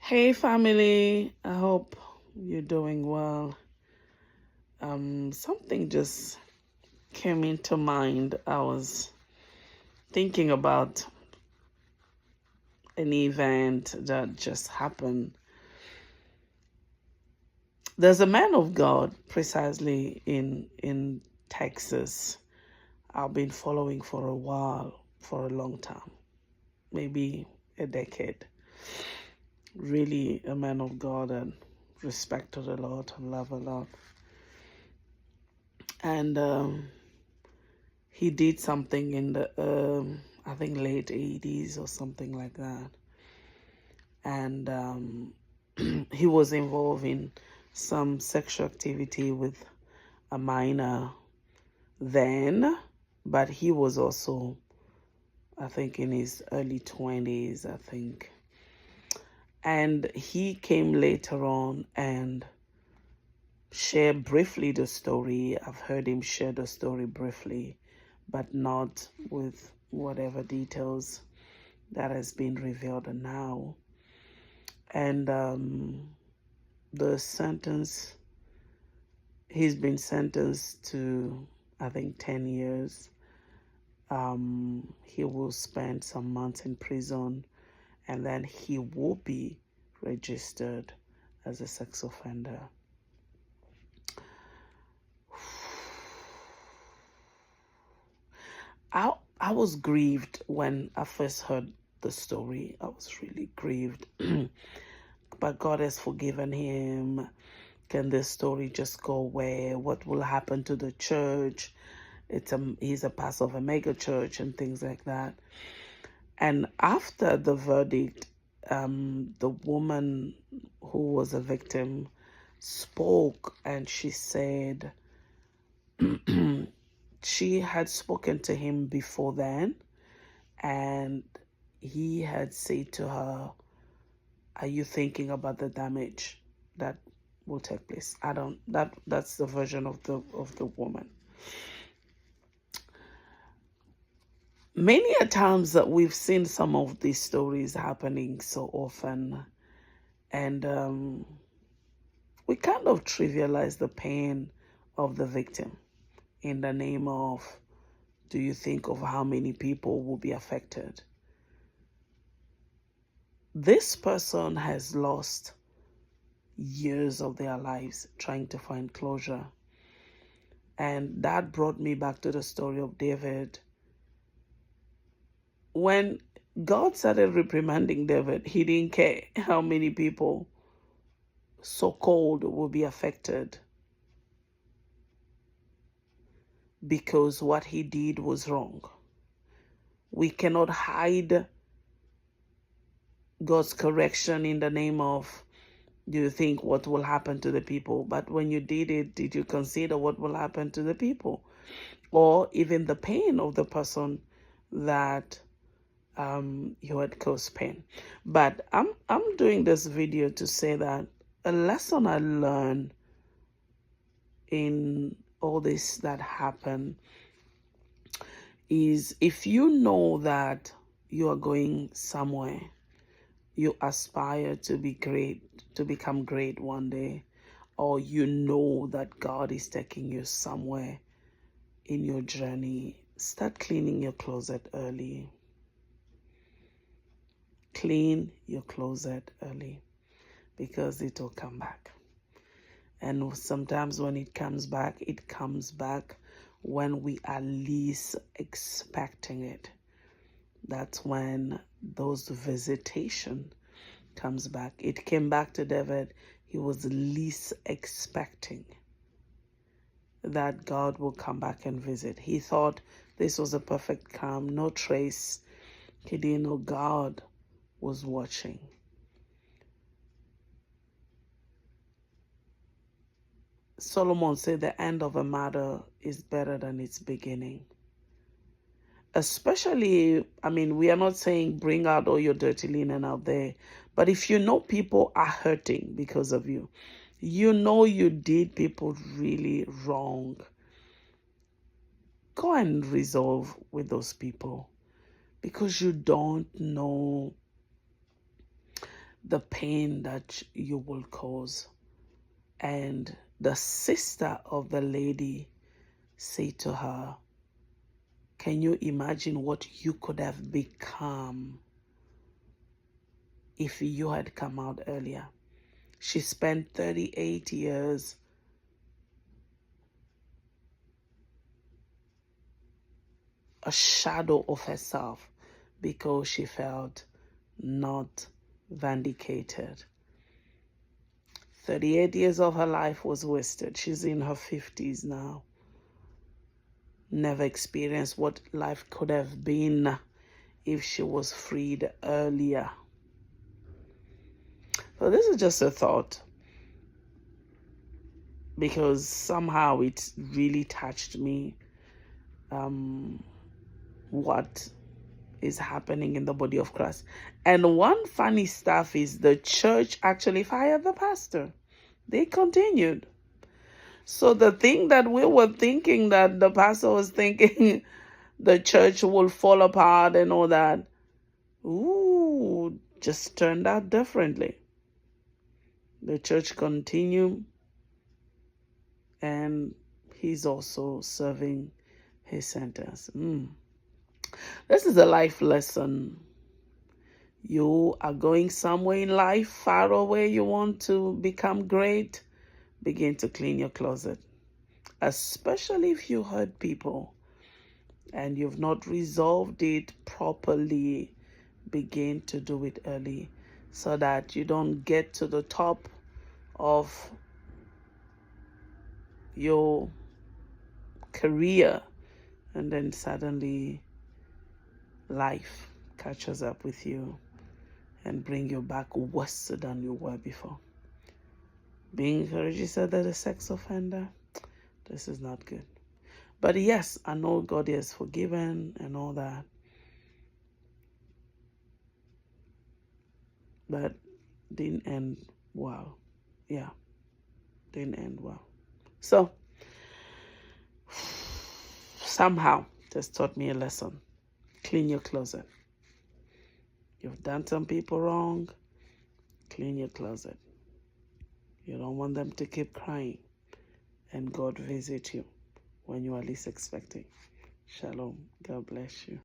Hey family, I hope you're doing well. Something just came into mind. I was thinking about an event that just happened. There's a man of God precisely in Texas. I've been following for a while, for a long time, maybe a decade. Really a man of God and respected a lot, love a lot. And he did something in the I think late 80s or something like that, and he was involved in some sexual activity with a minor then, but he was also, I think, in his early 20s, I think. And he came later on and shared briefly the story. I've heard him share the story briefly, but not with whatever details that has been revealed now. And the sentence, he's been sentenced to, I think, 10 years. He will spend some months in prison, and then he will be registered as a sex offender. I was grieved when I first heard the story. I was really grieved. But God has forgiven him. Can this story just go away? What will happen to the church? He's a pastor of a mega church and things like that. And after the verdict, the woman who was a victim spoke, and she said she had spoken to him before then, and he had said to her, "Are you thinking about the damage that will take place?" I don't. That's the version of the woman. Many a times that we've seen some of these stories happening so often, and we kind of trivialize the pain of the victim in the name of, do you think of how many people will be affected? This person has lost years of their lives trying to find closure. And that brought me back to the story of David. When God started reprimanding David, he didn't care how many people so-called will be affected, because what he did was wrong. We cannot hide God's correction in the name of, do you think what will happen to the people? But when you did it, did you consider what will happen to the people? Or even the pain of the person that you had caused pain? But I'm doing this video to say that a lesson I learned in all this that happened is, if you know that you are going somewhere, you aspire to be great, to become great one day, or you know that God is taking you somewhere in your journey, start cleaning your closet early. Clean your closet early, because it will come back. And sometimes when it comes back when we are least expecting it. That's when those visitation comes back. It came back to David. He was least expecting that God will come back and visit. He thought this was a perfect calm, no trace. He didn't know God was watching. Solomon said the end of a matter is better than its beginning. Especially, I mean, we are not saying bring out all your dirty linen out there, but if you know people are hurting because of you, you know you did people really wrong, go and resolve with those people, because you don't know the pain that you will cause. And the sister of the lady said to her, can you imagine what you could have become if you had come out earlier? She spent 38 years a shadow of herself because she felt not vindicated. 38 years of her life was wasted. She's in her 50s now. Never experienced what life could have been if she was freed earlier. So this is just a thought, because somehow it really touched me, what is happening in the body of Christ. And one funny stuff is the church actually fired the pastor. They continued. So the thing that we were thinking, that the pastor was thinking the church will fall apart and all that, just turned out differently. The church continued, and he's also serving his sentence. This is a life lesson. You are going somewhere in life, far away, you want to become great, begin to clean your closet. Especially if you hurt people and you've not resolved it properly, begin to do it early so that you don't get to the top of your career and then suddenly life catches up with you and bring you back worse than you were before. Being registered as a sex offender, this is not good. But yes, I know God is forgiven and all that. But didn't end well. Yeah, didn't end well. So, somehow, just taught me a lesson. Clean your closet. You've done some people wrong, clean your closet. You don't want them to keep crying. And God visit you when you are least expecting. Shalom. God bless you.